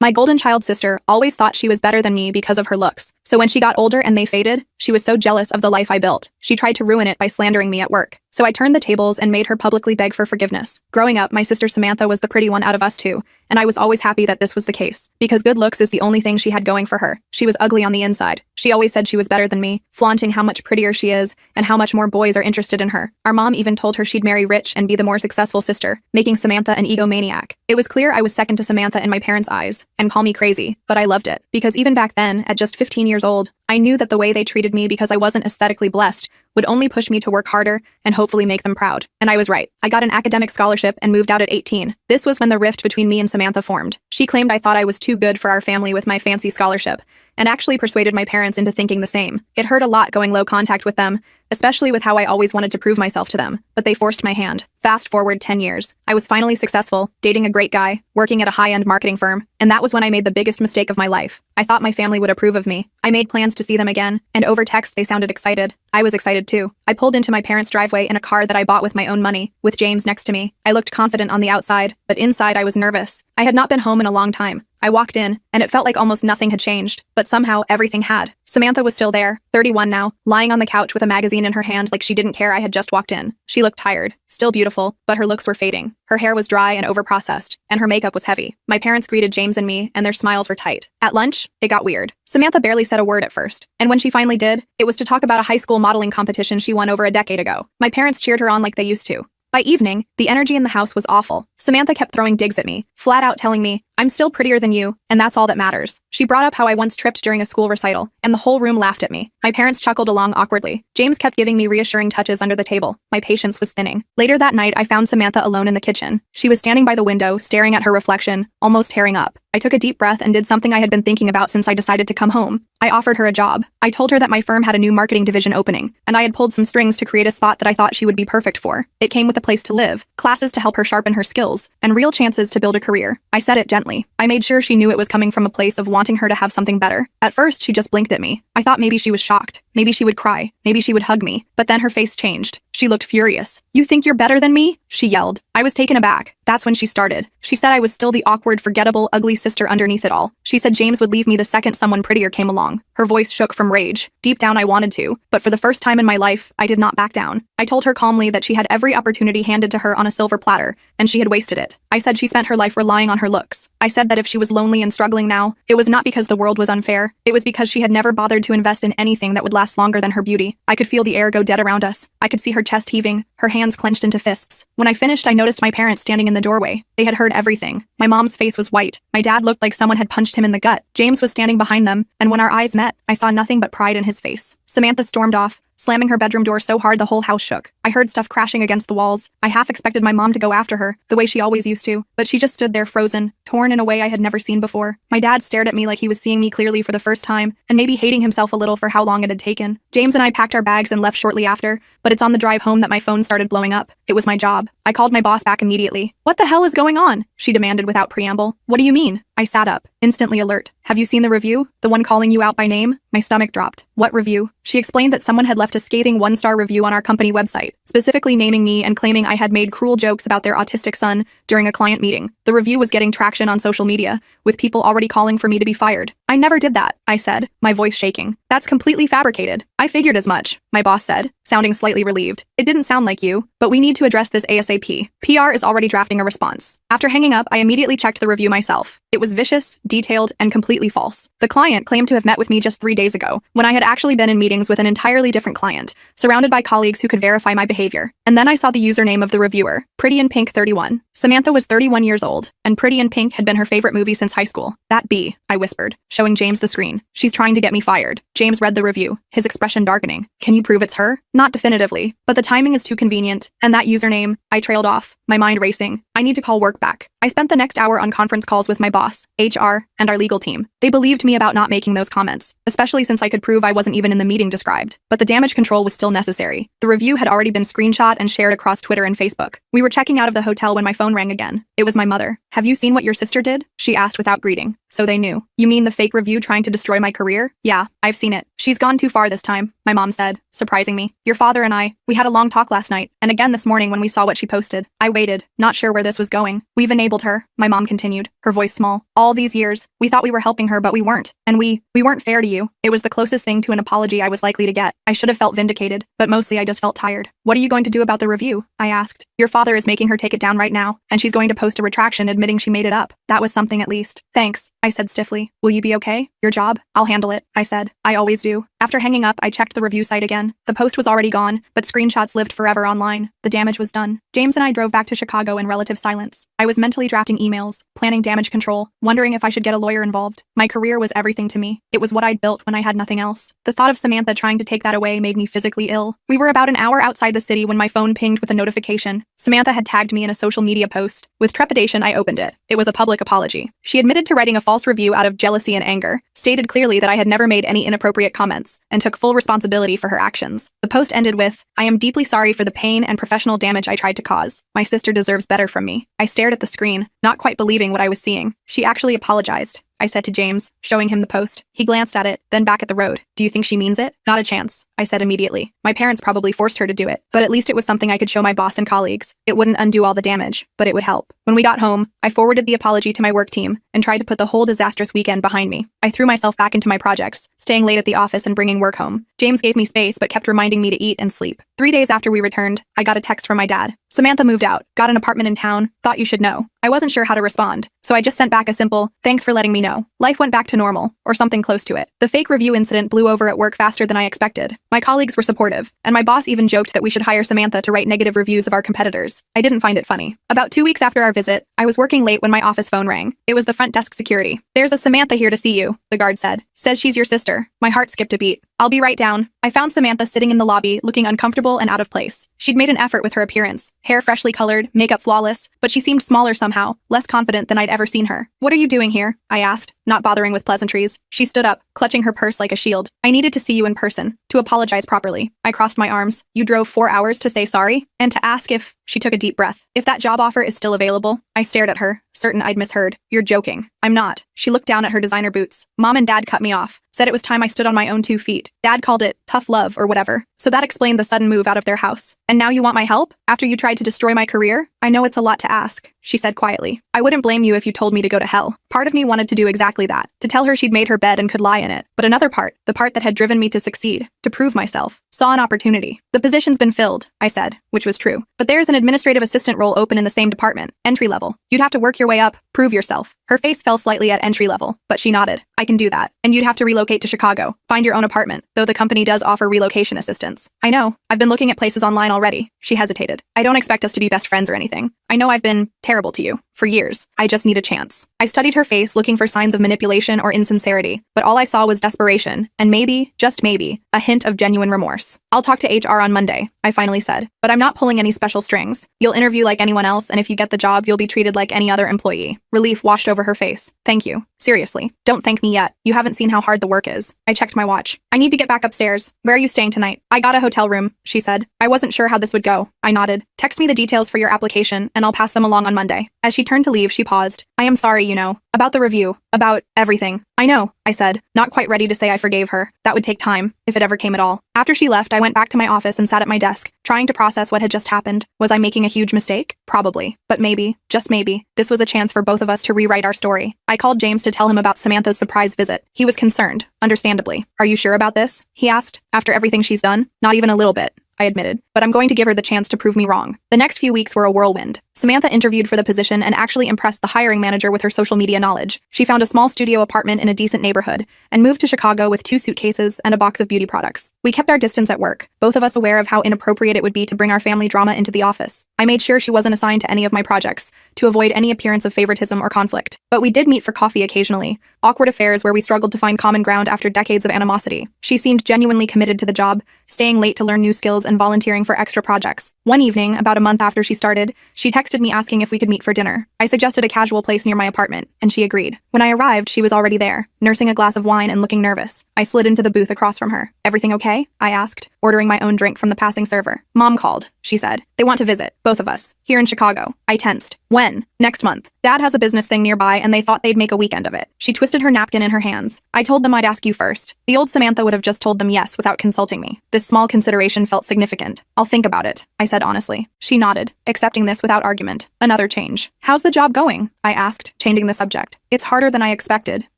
My golden child sister always thought she was better than me because of her looks. So when she got older and they faded, she was so jealous of the life I built. She tried to ruin it by slandering me at work. So I turned the tables and made her publicly beg for forgiveness. Growing up, my sister Samantha was the pretty one out of us two, and I was always happy that this was the case, because good looks is the only thing she had going for her. She was ugly on the inside. She always said she was better than me, flaunting how much prettier she is and how much more boys are interested in her. Our mom even told her she'd marry rich and be the more successful sister, making Samantha an egomaniac. It was clear I was second to Samantha in my parents' eyes, and call me crazy, but I loved it, because even back then, at just 15 years old, I knew that the way they treated me because I wasn't aesthetically blessed would only push me to work harder and hopefully make them proud. And I was right. I got an academic scholarship and moved out at 18. This was when the rift between me and Samantha formed. She claimed I thought I was too good for our family with my fancy scholarship, and actually persuaded my parents into thinking the same. It hurt a lot going low contact with them, especially with how I always wanted to prove myself to them, but they forced my hand. Fast forward 10 years. I was finally successful, dating a great guy, working at a high-end marketing firm, and that was when I made the biggest mistake of my life. I thought my family would approve of me. I made plans to see them again, and over text they sounded excited. I was excited too. I pulled into my parents' driveway in a car that I bought with my own money, with James next to me. I looked confident on the outside, but inside I was nervous. I had not been home in a long time. I walked in, and it felt like almost nothing had changed, but somehow everything had. Samantha was still there, 31 now, lying on the couch with a magazine in her hand like she didn't care I had just walked in. She looked tired, still beautiful, but her looks were fading. Her hair was dry and overprocessed, and her makeup was heavy. My parents greeted James and me, and their smiles were tight. At lunch, it got weird. Samantha barely said a word at first, and when she finally did, it was to talk about a high school modeling competition she won over a decade ago. My parents cheered her on like they used to. By evening, the energy in the house was awful. Samantha kept throwing digs at me, flat out telling me, "I'm still prettier than you, and that's all that matters." She brought up how I once tripped during a school recital, and the whole room laughed at me. My parents chuckled along awkwardly. James kept giving me reassuring touches under the table. My patience was thinning. Later that night, I found Samantha alone in the kitchen. She was standing by the window, staring at her reflection, almost tearing up. I took a deep breath and did something I had been thinking about since I decided to come home. I offered her a job. I told her that my firm had a new marketing division opening, and I had pulled some strings to create a spot that I thought she would be perfect for. It came with a place to live, classes to help her sharpen her skills, and real chances to build a career. I said it gently. I made sure she knew it was coming from a place of wanting her to have something better. At first, she just blinked at me. I thought maybe she was shocked. Maybe she would cry. Maybe she would hug me. But then her face changed. She looked furious. "You think you're better than me?" she yelled. I was taken aback. That's when she started. She said I was still the awkward, forgettable, ugly sister underneath it all. She said James would leave me the second someone prettier came along. Her voice shook from rage. Deep down I wanted to, but for the first time in my life, I did not back down. I told her calmly that she had every opportunity handed to her on a silver platter, and she had wasted it. I said she spent her life relying on her looks. I said that if she was lonely and struggling now, it was not because the world was unfair. It was because she had never bothered to invest in anything that would last longer than her beauty. I could feel the air go dead around us. I could see her chest heaving, her hands clenched into fists. When I finished, I noticed my parents standing in the doorway. They had heard everything. My mom's face was white. My dad looked like someone had punched him in the gut. James was standing behind them, and when our eyes met, I saw nothing but pride in his face. Samantha stormed off, slamming her bedroom door so hard the whole house shook. I heard stuff crashing against the walls. I half expected my mom to go after her, the way she always used to, but she just stood there frozen, torn in a way I had never seen before. My dad stared at me like he was seeing me clearly for the first time, and maybe hating himself a little for how long it had taken. James and I packed our bags and left shortly after, but it's on the drive home that my phone started blowing up. It was my job. I called my boss back immediately. "What the hell is going on?" she demanded without preamble. "What do you mean?" I sat up, instantly alert. "Have you seen the review? The one calling you out by name?" My stomach dropped. "What review?" She explained that someone had left a scathing one-star review on our company website, specifically naming me and claiming I had made cruel jokes about their autistic son during a client meeting. The review was getting traction on social media, with people already calling for me to be fired. "I never did that," I said, my voice shaking. "That's completely fabricated." "I figured as much," my boss said, sounding slightly relieved. "It didn't sound like you, but we need to address this ASAP. PR is already drafting a response." After hanging up, I immediately checked the review myself. It was vicious, detailed, and completely false. The client claimed to have met with me just 3 days ago, when I had actually been in meetings with an entirely different client, surrounded by colleagues who could verify my behavior. And then I saw the username of the reviewer, Pretty in Pink 31. Samantha was 31 years old, and Pretty in Pink had been her favorite movie since high school. "That bee," I whispered, showing James the screen. "She's trying to get me fired." James read the review, his expression darkening. "Can you prove it's her?" "Not definitively, but the timing is too convenient. And that username," I trailed off, my mind racing. "I need to call work back." I spent the next hour on conference calls with my boss, HR, and our legal team. They believed me about not making those comments, especially since I could prove I wasn't even in the meeting described. But the damage control was still necessary. The review had already been screenshot and shared across Twitter and Facebook. We were checking out of the hotel when my phone rang again. It was my mother. "Have you seen what your sister did?" she asked without greeting. So they knew. You mean the fake review trying to destroy my career? Yeah, I've seen it. She's gone too far this time, my mom said, surprising me. Your father and we had a long talk last night, and again this morning when we saw what she posted. I waited, not sure where this was going. We've enabled her, my mom continued, her voice small. All these years, we thought we were helping her, but we weren't. And we weren't fair to you. It was the closest thing to an apology I was likely to get. I should have felt vindicated, but mostly I just felt tired. What are you going to do about the review? I asked. Your father is making her take it down right now, and she's going to post a retraction admitting she made it up. That was something at least. Thanks, I said stiffly. Will you be okay? Your job? I'll handle it, I said. I always do. After hanging up, I checked the review site again. The post was already gone, but screenshots lived forever online. The damage was done. James and I drove back to Chicago in relative silence. I was mentally drafting emails, planning damage control, wondering if I should get a lawyer involved. My career was everything to me. It was what I'd built when I had nothing else. The thought of Samantha trying to take that away made me physically ill. We were about an hour outside the city when my phone pinged with a notification. Samantha had tagged me in a social media post. With trepidation, I opened it. It was a public apology. She admitted to writing a false review out of jealousy and anger, stated clearly that I had never made any inappropriate comments, and took full responsibility for her actions. The post ended with, I am deeply sorry for the pain and professional damage I tried to cause. My sister deserves better from me. I stared at the screen, not quite believing what I was seeing. She actually apologized, I said to James, showing him the post. He glanced at it, then back at the road. Do you think she means it? Not a chance, I said immediately. My parents probably forced her to do it, but at least it was something I could show my boss and colleagues. It wouldn't undo all the damage, but it would help. When we got home, I forwarded the apology to my work team and tried to put the whole disastrous weekend behind me. I threw myself back into my projects, staying late at the office and bringing work home. James gave me space but kept reminding me to eat and sleep. 3 days after we returned, I got a text from my dad. Samantha moved out, got an apartment in town, thought you should know. I wasn't sure how to respond, so I just sent back a simple, thanks for letting me know. Life went back to normal, or something close to it. The fake review incident blew over at work faster than I expected. My colleagues were supportive, and my boss even joked that we should hire Samantha to write negative reviews of our competitors. I didn't find it funny. About 2 weeks after our visit, I was working late when my office phone rang. It was the front desk security. There's a Samantha here to see you, the guard said. Says she's your sister. My heart skipped a beat. I'll be right down. I found Samantha sitting in the lobby, looking uncomfortable and out of place. She'd made an effort with her appearance. Hair freshly colored, makeup flawless, but she seemed smaller somehow, less confident than I'd ever seen her. What are you doing here? I asked, not bothering with pleasantries. She stood up, clutching her purse like a shield. I needed to see you in person, to apologize properly. I crossed my arms. You drove 4 hours to say sorry? And to ask if... She took a deep breath. If that job offer is still available? I stared at her, certain I'd misheard. You're joking. I'm not. She looked down at her designer boots. Mom and Dad cut me off. Said it was time I stood on my own 2 feet. Dad called it tough love or whatever. So that explained the sudden move out of their house. And now you want my help? After you tried to destroy my career? I know it's a lot to ask, she said quietly. I wouldn't blame you if you told me to go to hell. Part of me wanted to do exactly that, to tell her she'd made her bed and could lie in it. But another part, the part that had driven me to succeed, to prove myself, saw an opportunity. The position's been filled, I said, which was true. But there's an administrative assistant role open in the same department, entry level. You'd have to work your way up, prove yourself. Her face fell slightly at entry level, but she nodded. I can do that. And you'd have to relocate to Chicago, find your own apartment, though the company does offer relocation assistance. I know. I've been looking at places online already. She hesitated. I don't expect us to be best friends or anything. I know I've been terrible to you for years. I just need a chance. I studied her face, looking for signs of manipulation or insincerity, but all I saw was desperation and maybe, just maybe, a hint of genuine remorse. I'll talk to HR on Monday, I finally said, but I'm not pulling any special strings. You'll interview like anyone else, and if you get the job, you'll be treated like any other employee. Relief washed over her face. Thank you. Seriously, don't thank me yet. You haven't seen how hard the work is. I checked my watch. I need to get back upstairs. Where are you staying tonight? I got a hotel room, she said. I wasn't sure how this would go. I nodded. Text me the details for your application, and I'll pass them along on Monday. As she turned to leave, she paused. I am sorry, you know. About the review. About everything. I know, I said, not quite ready to say I forgave her. That would take time, if it ever came at all. After she left, I went back to my office and sat at my desk, trying to process what had just happened. Was I making a huge mistake? Probably. But maybe, just maybe, this was a chance for both of us to rewrite our story. I called James to tell him about Samantha's surprise visit. He was concerned, understandably. Are you sure about this? He asked. After everything she's done? Not even a little bit, I admitted, but I'm going to give her the chance to prove me wrong. The next few weeks were a whirlwind. Samantha interviewed for the position and actually impressed the hiring manager with her social media knowledge. She found a small studio apartment in a decent neighborhood and moved to Chicago with 2 suitcases and a box of beauty products. We kept our distance at work, both of us aware of how inappropriate it would be to bring our family drama into the office. I made sure she wasn't assigned to any of my projects to avoid any appearance of favoritism or conflict. But we did meet for coffee occasionally, awkward affairs where we struggled to find common ground after decades of animosity. She seemed genuinely committed to the job, staying late to learn new skills and volunteering for extra projects. One evening, about a month after she started, she texted me asking if we could meet for dinner. I suggested a casual place near my apartment, and she agreed. When I arrived, she was already there, nursing a glass of wine and looking nervous. I slid into the booth across from her. Everything okay? I asked, ordering my own drink from the passing server. Mom called, she said. They want to visit, both of us, here in Chicago. I tensed. When? Next month. Dad has a business thing nearby and they thought they'd make a weekend of it. She twisted her napkin in her hands. I told them I'd ask you first. The old Samantha would have just told them yes without consulting me. This small consideration felt significant. I'll think about it, I said honestly. She nodded, accepting this without argument. Another change. How's the job going? I asked, changing the subject. It's harder than I expected,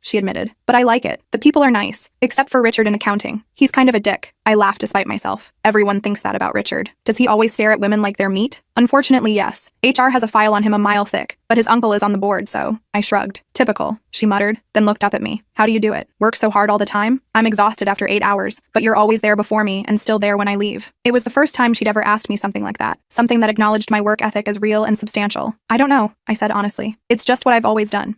she admitted. But I like it. The people are nice, except for Richard in accounting. He's kind of a dick. I laughed despite myself. Everyone thinks that about Richard. Does he always stare at women like they're meat? Unfortunately, yes. HR has a file on him a mile thick, but his uncle is on the board, so I shrugged. Typical, she muttered, then looked up at me. How do you do it? Work so hard all the time? I'm exhausted after 8 hours, but you're always there before me and still there when I leave. It was the first time she'd ever asked me something like that, something that acknowledged my work ethic as real and substantial. I don't know, I said honestly. It's just what I've always done.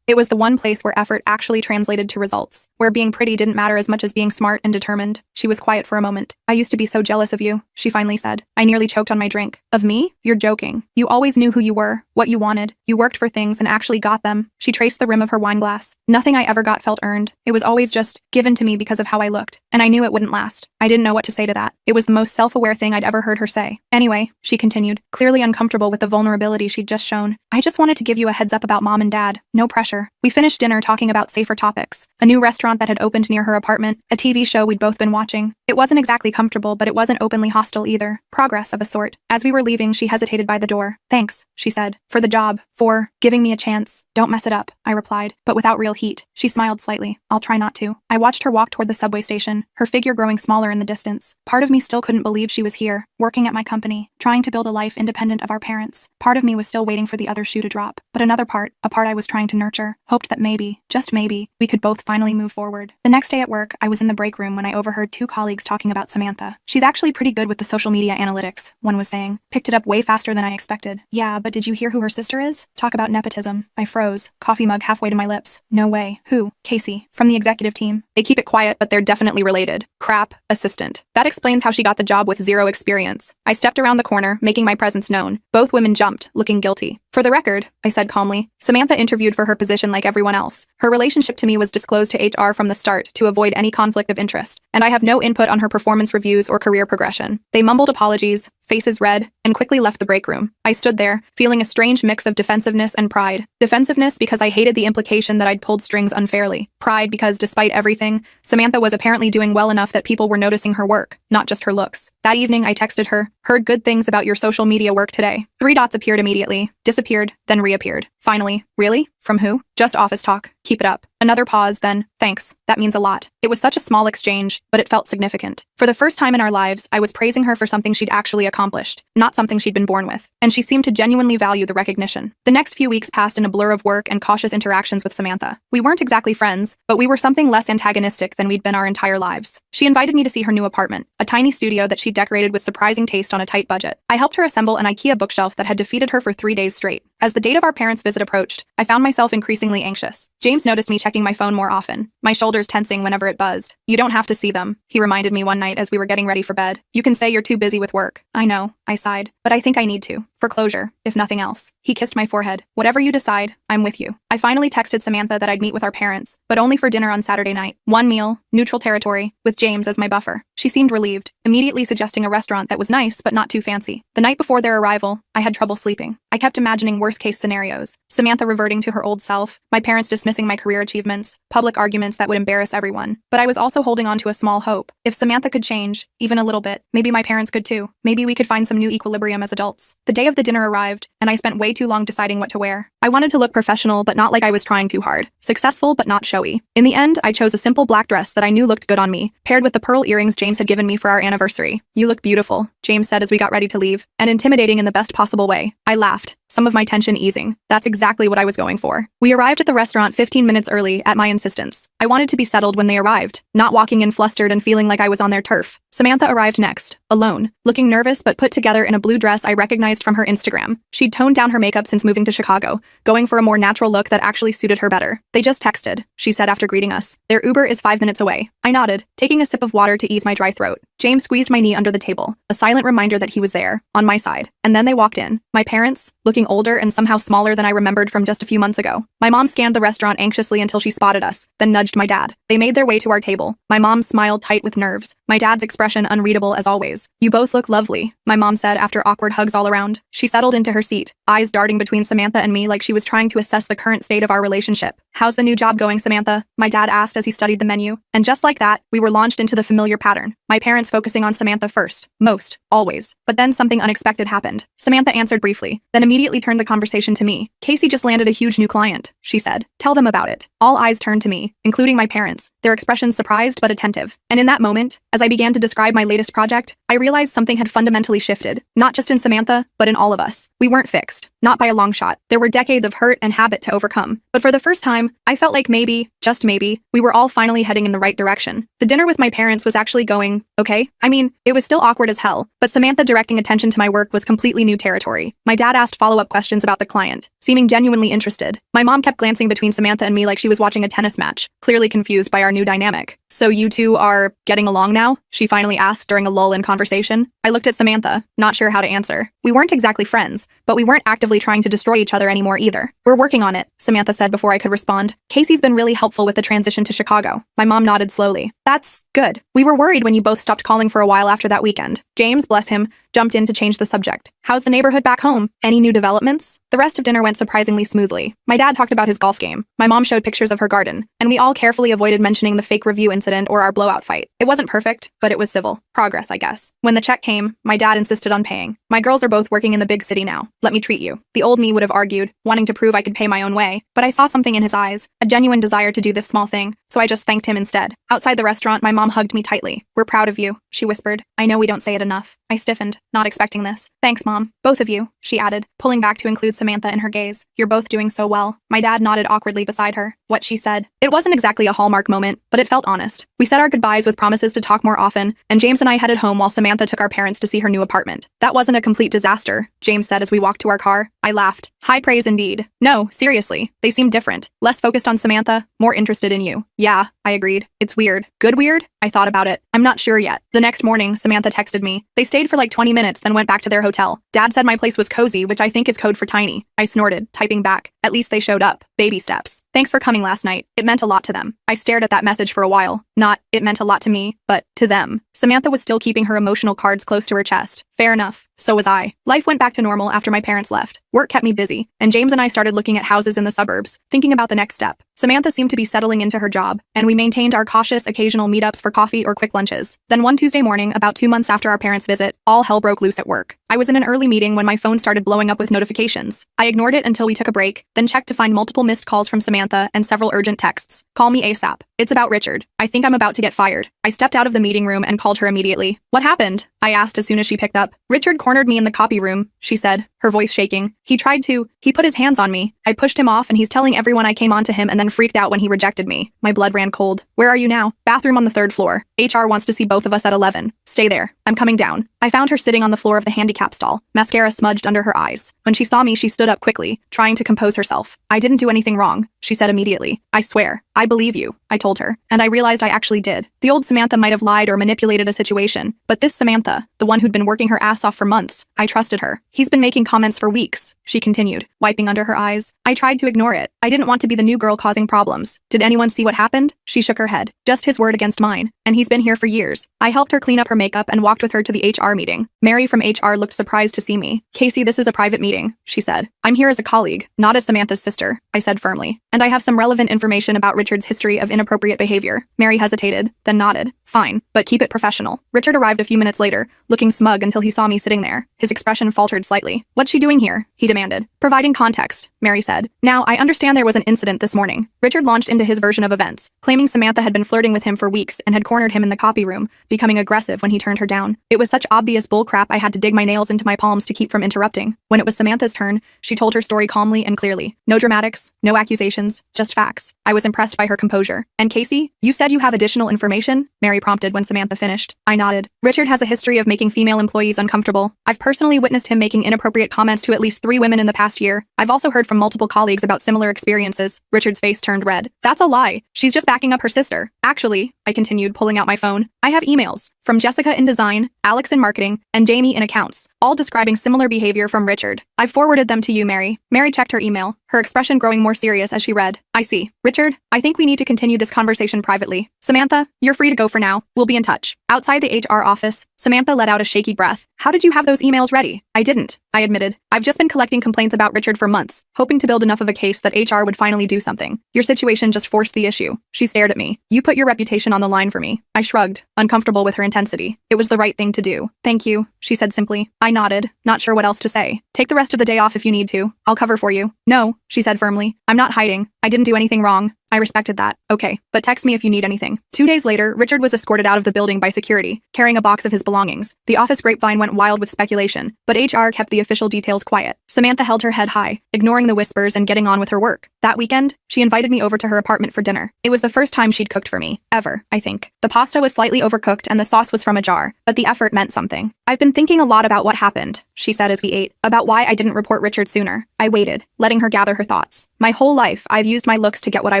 It was the one place where effort actually translated to results, where being pretty didn't matter as much as being smart and determined. She was quiet for a moment. I used to be so jealous of you, she finally said. I nearly choked on my drink. Of me? You're joking. You always knew who you were, what you wanted. You worked for things and actually got them. She traced the rim of her wine glass. Nothing I ever got felt earned. It was always just given to me because of how I looked, and I knew it wouldn't last. I didn't know what to say to that. It was the most self-aware thing I'd ever heard her say. Anyway, she continued, clearly uncomfortable with the vulnerability she'd just shown. I just wanted to give you a heads up about Mom and Dad. No pressure. We finished dinner talking about safer topics. A new restaurant that had opened near her apartment, a TV show we'd both been watching. It wasn't exactly comfortable, but it wasn't openly hostile either. Progress of a sort. As we were leaving, she hesitated by the door. Thanks, she said. For the job. For giving me a chance. Don't mess it up, I replied, but without real heat. She smiled slightly. I'll try not to. I watched her walk toward the subway station, her figure growing smaller in the distance. Part of me still couldn't believe she was here, working at my company, trying to build a life independent of our parents. Part of me was still waiting for the other shoe to drop. But another part, a part I was trying to nurture, hoped that maybe, just maybe, we could both finally move forward. The next day at work, I was in the break room when I overheard two colleagues talking about Samantha. She's actually pretty good with the social media analytics, one was saying. Picked it up way faster than I expected. Yeah, but did you hear who her sister is? Talk about nepotism. I froze, coffee mug halfway to my lips. No way. Who? Casey, from the executive team. They keep it quiet, but they're definitely related. Crap, assistant. That explains how she got the job with zero experience. I stepped around the corner, making my presence known. Both women jumped, looking guilty. For the record, I said calmly, Samantha interviewed for her position like everyone else. Her relationship to me was disclosed to HR from the start to avoid any conflict of interest, and I have no input on her performance reviews or career progression. They mumbled apologies, faces red, and quickly left the break room. I stood there, feeling a strange mix of defensiveness and pride. Defensiveness because I hated the implication that I'd pulled strings unfairly. Pride because, despite everything, Samantha was apparently doing well enough that people were noticing her work, not just her looks. That evening, I texted her, heard good things about your social media work today. 3 dots appeared immediately, disappeared, then reappeared. Finally, really? From who? Just office talk. Keep it up. Another pause, then, thanks. That means a lot. It was such a small exchange, but it felt significant. For the first time in our lives, I was praising her for something she'd actually accomplished, not something she'd been born with, and she seemed to genuinely value the recognition. The next few weeks passed in a blur of work and cautious interactions with Samantha. We weren't exactly friends, but we were something less antagonistic than we'd been our entire lives. She invited me to see her new apartment, a tiny studio that she decorated with surprising taste on a tight budget. I helped her assemble an IKEA bookshelf that had defeated her for 3 days straight. As the date of our parents' visit approached, I found myself increasingly anxious. James noticed me checking my phone more often, my shoulders tensing whenever it buzzed. You don't have to see them, he reminded me one night as we were getting ready for bed. You can say you're too busy with work. I know, I sighed, but I think I need to. For closure, if nothing else. He kissed my forehead. Whatever you decide, I'm with you. I finally texted Samantha that I'd meet with our parents, but only for dinner on Saturday night. One meal, neutral territory, with James as my buffer. She seemed relieved, immediately suggesting a restaurant that was nice but not too fancy. The night before their arrival, I had trouble sleeping. I kept imagining worst-case scenarios. Samantha reverting to her old self, my parents dismissing my career achievements, public arguments that would embarrass everyone. But I was also holding on to a small hope. If Samantha could change, even a little bit, maybe my parents could too. Maybe we could find some new equilibrium as adults. The day of the dinner arrived, and I spent way too long deciding what to wear. I wanted to look professional, but not like I was trying too hard. Successful, but not showy. In the end, I chose a simple black dress that I knew looked good on me, paired with the pearl earrings James had given me for our anniversary. You look beautiful, James said as we got ready to leave, and intimidating in the best possible way. I laughed, some of my tension easing. That's exactly what I was going for. We arrived at the restaurant 15 minutes early, at my insistence. I wanted to be settled when they arrived, not walking in flustered and feeling like I was on their turf. Samantha arrived next, alone, looking nervous but put together in a blue dress I recognized from her Instagram. She'd toned down her makeup since moving to Chicago, going for a more natural look that actually suited her better. They just texted, she said after greeting us. Their Uber is 5 minutes away. I nodded, taking a sip of water to ease my dry throat. James squeezed my knee under the table, a silent reminder that he was there, on my side. And then they walked in. My parents, looking older and somehow smaller than I remembered from just a few months ago. My mom scanned the restaurant anxiously until she spotted us, then nudged my dad. They made their way to our table. My mom smiled tight with nerves. My dad's expression expression unreadable as always. You both look lovely, my mom said after awkward hugs all around. She settled into her seat, eyes darting between Samantha and me like she was trying to assess the current state of our relationship. How's the new job going, Samantha? My dad asked as he studied the menu. And just like that, we were launched into the familiar pattern. My parents focusing on Samantha first. Most. Always. But then something unexpected happened. Samantha answered briefly, then immediately turned the conversation to me. Casey just landed a huge new client, she said. Tell them about it. All eyes turned to me, including my parents, their expressions surprised but attentive. And in that moment, as I began to describe my latest project, I realized something had fundamentally shifted, not just in Samantha, but in all of us. We weren't fixed. Not by a long shot. There were decades of hurt and habit to overcome. But for the first time, I felt like maybe, just maybe, we were all finally heading in the right direction. The dinner with my parents was actually going okay. I mean, it was still awkward as hell, but Samantha directing attention to my work was completely new territory. My dad asked follow-up questions about the client, seeming genuinely interested. My mom kept glancing between Samantha and me like she was watching a tennis match, clearly confused by our new dynamic. So you two are getting along now? She finally asked during a lull in conversation. I looked at Samantha, not sure how to answer. We weren't exactly friends, but we weren't actively trying to destroy each other anymore either. We're working on it, Samantha said before I could respond. Casey's been really helpful with the transition to Chicago. My mom nodded slowly. That's good. We were worried when you both stopped calling for a while after that weekend. James, bless him, jumped in to change the subject. How's the neighborhood back home? Any new developments? The rest of dinner went surprisingly smoothly. My dad talked about his golf game. My mom showed pictures of her garden, and we all carefully avoided mentioning the fake review incident or our blowout fight. It wasn't perfect, but it was civil. Progress, I guess. When the check came, my dad insisted on paying. My girls are both working in the big city now. Let me treat you. The old me would have argued, wanting to prove I could pay my own way, but I saw something in his eyes, a genuine desire to do this small thing, so I just thanked him instead. Outside the restaurant, my mom hugged me tightly. We're proud of you, she whispered. I know we don't say it enough. I stiffened, not expecting this. Thanks, Mom. Both of you, she added, pulling back to include Samantha in her gaze. You're both doing so well. My dad nodded awkwardly beside her. What she said. It wasn't exactly a hallmark moment, but it felt honest. We said our goodbyes with promises to talk more often, and James and I headed home while Samantha took our parents to see her new apartment. That wasn't a complete disaster, James said as we walked to our car. I laughed. High praise indeed. No, seriously. They seemed different. Less focused on Samantha, more interested in you. Yeah, I agreed. It's weird. Good weird? I thought about it. I'm not sure yet. The next morning, Samantha texted me. They stayed for like 20 minutes, then went back to their hotel. Dad said my place was cozy, which I think is code for tiny. I snorted, typing back. At least they showed up. Baby steps. Thanks for coming last night. It meant a lot to them. I stared at that message for a while. Not, it meant a lot to me, but to them. Samantha was still keeping her emotional cards close to her chest. Fair enough. So was I. Life went back to normal after my parents left. Work kept me busy, and James and I started looking at houses in the suburbs, thinking about the next step. Samantha seemed to be settling into her job, and we maintained our cautious occasional meetups for coffee or quick lunches. Then one Tuesday morning, about 2 months after our parents' visit, all hell broke loose at work. I was in an early meeting when my phone started blowing up with notifications. I ignored it until we took a break, then checked to find multiple missed calls from Samantha and several urgent texts. Call me ASAP. It's about Richard. I think I'm about to get fired. I stepped out of the meeting room and called her immediately. What happened? I asked as soon as she picked up. Richard cornered me in the copy room, she said, her voice shaking. He put his hands on me. I pushed him off and he's telling everyone I came on to him and then freaked out when he rejected me. My blood ran cold. Where are you now? Bathroom on the 3rd floor. HR wants to see both of us at 11. Stay there. I'm coming down. I found her sitting on the floor of the handicap stall, mascara smudged under her eyes. When she saw me, she stood up quickly, trying to compose herself. I didn't do anything wrong, she said immediately. I swear. I believe you, I told her, and I realized I actually did. The old Samantha might have lied or manipulated a situation, but this Samantha, the one who'd been working her ass off for months, I trusted her. He's been making comments for weeks, she continued, wiping under her eyes. I tried to ignore it. I didn't want to be the new girl causing problems. Did anyone see what happened? She shook her head. Just his word against mine, and he's been here for years. I helped her clean up her makeup and walked with her to the HR meeting. Mary from HR looked surprised to see me. Casey, this is a private meeting, she said. I'm here as a colleague, not as Samantha's sister, I said firmly. And I have some relevant information about Richard's history of inappropriate behavior. Mary hesitated, then nodded. Fine, but keep it professional. Richard arrived a few minutes later, looking smug until he saw me sitting there. His expression faltered slightly. What's she doing here? He demanded. Providing context, Mary said. Now, I understand there was an incident this morning. Richard launched into his version of events, claiming Samantha had been flirting with him for weeks and had cornered him in the copy room, becoming aggressive when he turned her down. It was such obvious bullcrap I had to dig my nails into my palms to keep from interrupting. When it was Samantha's turn, she told her story calmly and clearly. No dramatics, no accusations, just facts. I was impressed by her composure. And Casey, you said you have additional information? Mary prompted when Samantha finished. I nodded. Richard has a history of making female employees uncomfortable. I've personally witnessed him making inappropriate comments to at least 3 women in the past year. I've also heard from multiple colleagues about similar experiences. Richard's face turned red. That's a lie. She's just backing up her sister. Actually, I continued, pulling out my phone, I have emails from Jessica in design, Alex in marketing, and Jamie in accounts, all describing similar behavior from Richard. I forwarded them to you, Mary. Mary checked her email, her expression growing more serious as she read. I see. Richard, I think we need to continue this conversation privately. Samantha, you're free to go for now. We'll be in touch. Outside the HR office, Samantha let out a shaky breath. How did you have those emails ready? I didn't, I admitted. I've just been collecting complaints about Richard for months, hoping to build enough of a case that HR would finally do something. Your situation just forced the issue. She stared at me. You put your reputation on the line for me. I shrugged, uncomfortable with her intensity. It was the right thing to do. Thank you, she said simply. I nodded, not sure what else to say. Take the rest of the day off if you need to. I'll cover for you. No, she said firmly. I'm not hiding. I didn't do anything wrong. I respected that. Okay, but text me if you need anything. 2 days later, Richard was escorted out of the building by security, carrying a box of his belongings. The office grapevine went wild with speculation, but HR kept the official details quiet. Samantha held her head high, ignoring the whispers and getting on with her work. That weekend, she invited me over to her apartment for dinner. It was the first time she'd cooked for me, ever, I think. The pasta was slightly overcooked and the sauce was from a jar, but the effort meant something. I've been thinking a lot about what happened, she said as we ate, about why I didn't report Richard sooner. I waited, letting her gather her thoughts. My whole life, I've used my looks to get what I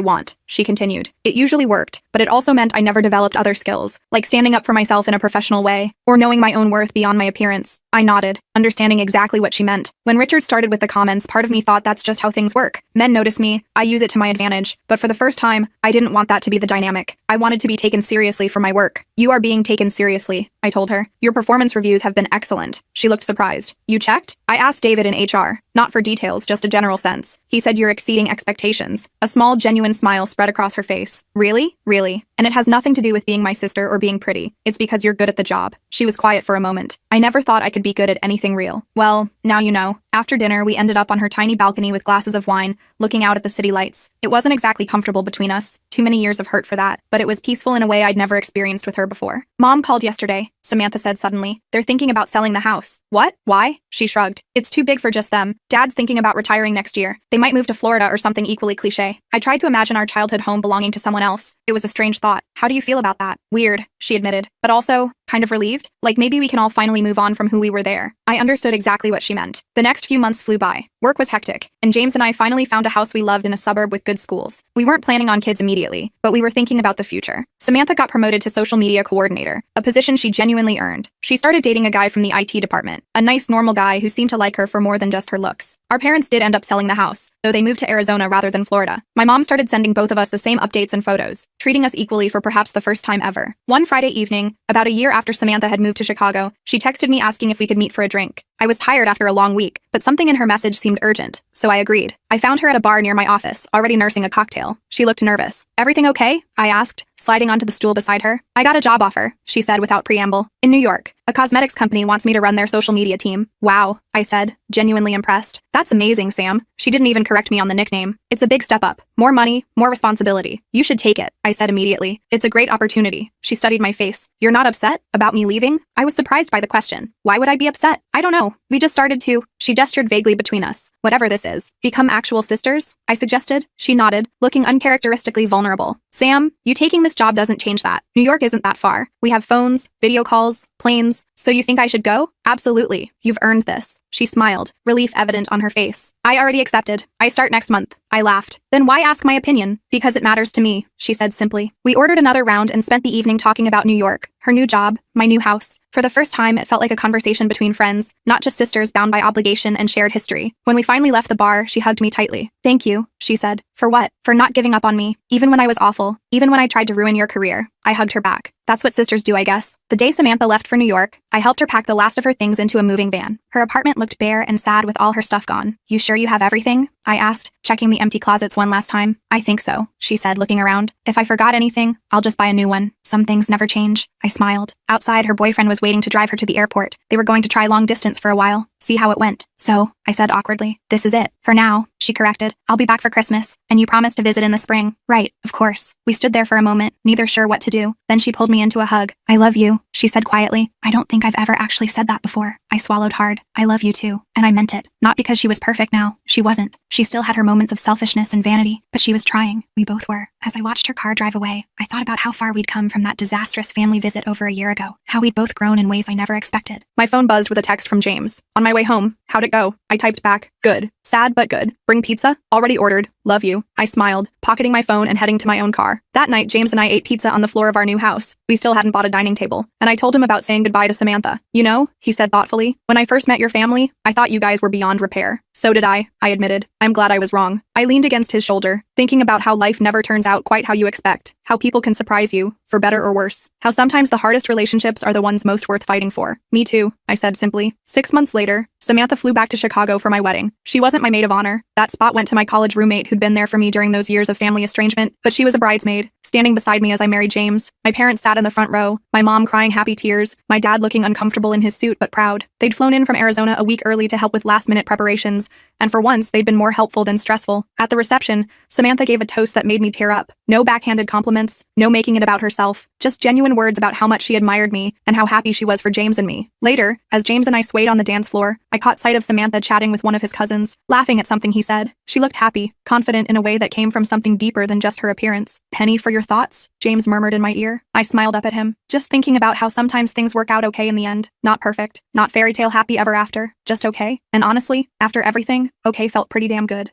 want, she continued. It usually worked, but it also meant I never developed other skills, like standing up for myself in a professional way, or knowing my own worth beyond my appearance. I nodded, understanding exactly what she meant. When Richard started with the comments, part of me thought that's just how things work. Men notice me, I use it to my advantage, but for the first time, I didn't want that to be the dynamic. I wanted to be taken seriously for my work. You are being taken seriously, I told her. Your performance reviews have been excellent. She looked surprised. You checked? I asked David in HR, not for details, just a general sense. He said you're exceeding expectations. A small, genuine smile spread across her face. Really? Really? And it has nothing to do with being my sister or being pretty. It's because you're good at the job. She was quiet for a moment. I never thought I could be good at anything real. Well, now you know. After dinner, we ended up on her tiny balcony with glasses of wine, looking out at the city lights. It wasn't exactly comfortable between us. Too many years of hurt for that, but it was peaceful in a way I'd never experienced with her before. Mom called yesterday, Samantha said suddenly. They're thinking about selling the house. What? Why? She shrugged. It's too big for just them. Dad's thinking about retiring next year. They might move to Florida or something equally cliche. I tried to imagine our childhood home belonging to someone else. It was a strange thought. How do you feel about that? Weird, she admitted, but also kind of relieved. Like maybe we can all finally move on from who we were there. I understood exactly what she meant. The next few months flew by. Work was hectic, and James and I finally found a house we loved in a suburb with good schools. We weren't planning on kids immediately, but we were thinking about the future. Samantha got promoted to social media coordinator, a position she genuinely earned. She started dating a guy from the IT department, a nice normal guy who seemed to like her for more than just her looks. Our parents did end up selling the house, though they moved to Arizona rather than Florida. My mom started sending both of us the same updates and photos, treating us equally for perhaps the first time ever. One Friday evening, about a year after Samantha had moved to Chicago, she texted me asking if we could meet for a drink. I was tired after a long week, but something in her message seemed urgent, so I agreed. I found her at a bar near my office, already nursing a cocktail. She looked nervous. Everything okay? I asked, sliding onto the stool beside her. I got a job offer, she said without preamble. In New York. A cosmetics company wants me to run their social media team. Wow, I said, genuinely impressed. That's amazing, Sam. She didn't even correct me on the nickname. It's a big step up. More money, more responsibility. You should take it, I said immediately. It's a great opportunity. She studied my face. You're not upset about me leaving? I was surprised by the question. Why would I be upset? I don't know. We just started to. She gestured vaguely between us. Whatever this is. Become actual sisters? I suggested. She nodded, looking uncharacteristically vulnerable. Sam, you taking this job doesn't change that. New York isn't that far. We have phones, video calls, planes. So you think I should go? Absolutely. You've earned this. She smiled, relief evident on her face. I already accepted. I start next month. I laughed. Then why ask my opinion? Because it matters to me, she said simply. We ordered another round and spent the evening talking about New York, her new job, my new house. For the first time, it felt like a conversation between friends, not just sisters bound by obligation and shared history. When we finally left the bar, she hugged me tightly. Thank you, she said. For what? For not giving up on me, even when I was awful, even when I tried to ruin your career. I hugged her back. That's what sisters do, I guess. The day Samantha left for New York, I helped her pack the last of her things into a moving van. Her apartment looked bare and sad with all her stuff gone. You sure you have everything? I asked, checking the empty closets one last time. I think so, she said, looking around. If I forgot anything, I'll just buy a new one. Some things never change. I smiled. Outside, her boyfriend was waiting to drive her to the airport. They were going to try long distance for a while. See how it went. So, I said awkwardly, this is it. For now, she corrected. I'll be back for Christmas, and you promised to visit in the spring. Right, of course. We stood there for a moment, neither sure what to do. Then she pulled me into a hug. I love you, she said quietly. I don't think I've ever actually said that before. I swallowed hard. I love you too. And I meant it. Not because she was perfect now. She wasn't. She still had her moments of selfishness and vanity, but she was trying. We both were. As I watched her car drive away, I thought about how far we'd come from that disastrous family visit over a year ago. How we'd both grown in ways I never expected. My phone buzzed with a text from James. On my way home. How'd it go? I typed back. Good. Sad but good. Bring pizza? Already ordered. Love you. I smiled, pocketing my phone and heading to my own car. That night, James and I ate pizza on the floor of our new house. We still hadn't bought a dining table, and I told him about saying goodbye to Samantha. You know, he said thoughtfully, when I first met your family, I thought you guys were beyond repair. So did I admitted. I'm glad I was wrong. I leaned against his shoulder, thinking about how life never turns out quite how you expect, how people can surprise you, for better or worse, how sometimes the hardest relationships are the ones most worth fighting for. Me too, I said simply. 6 months later, Samantha flew back to Chicago for my wedding. She wasn't my maid of honor. That spot went to my college roommate who'd been there for me during those years of family estrangement, but she was a bridesmaid, standing beside me as I married James. My parents sat in the front row, my mom crying happy tears, my dad looking uncomfortable in his suit but proud. They'd flown in from Arizona a week early to help with last-minute preparations, and for once, they'd been more helpful than stressful. At the reception, Samantha gave a toast that made me tear up. No backhanded compliments, no making it about herself, just genuine words about how much she admired me and how happy she was for James and me. Later, as James and I swayed on the dance floor, I caught sight of Samantha chatting with one of his cousins, laughing at something he said. She looked happy, confident in a way that came from something deeper than just her appearance. "Penny for your thoughts?" James murmured in my ear. I smiled up at him, just thinking about how sometimes things work out okay in the end. Not perfect, not fairy tale happy ever after, just okay. And honestly, after everything, okay felt pretty damn good.